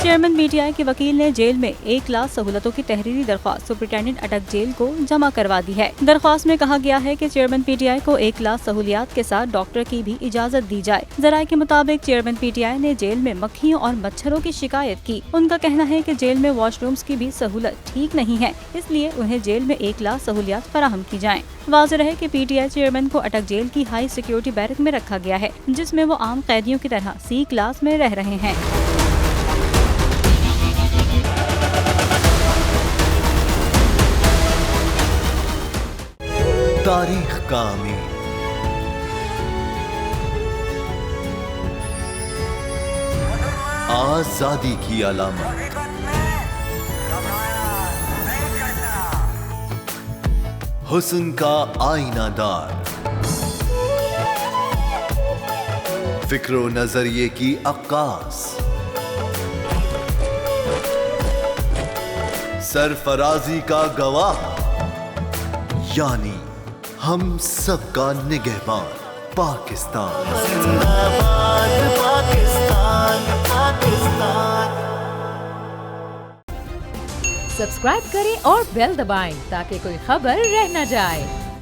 Chairman PTI के वकील ने जेल में 1 लाख सहूलतों की तहरीरी दरख्वास्त सुपरिटेंडेंट अटक जेल को जमा करवा दी है। दरख्वास्त में कहा गया है कि चेयरमैन पीटीआई को 1 लाख सहूलियात के साथ डॉक्टर की भी इजाजत दी जाए। जराये के मुताबिक चेयरमैन पीटीआई ने जेल में मक्खियों और मच्छरों की शिकायत की। उनका कहना है कि जेल में वॉशरूम्स की भी सहूलत ठीक नहीं है, इसलिए उन्हें जेल में 1 लाख सहूलियात फराहम की जाएं। वाज़ेह रहे कि पीटीआई चेयरमैन को अटक जेल की हाई सिक्योरिटी बैरक में रखा गया है, जिसमें वो आम कैदियों की तरह C क्लास में रह रहे हैं। तारीख का अमीर, आजादी की अलामत, हुस्न का आईनादार, फिक्रो नजरिए की अक्कास, सरफराजी का गवाह, यानी हम सबका निगहबान पाकिस्तान। जिंदाबाद पाकिस्तान, पाकिस्तान। सब्सक्राइब करें और बेल दबाएं ताकि कोई खबर रह न जाए।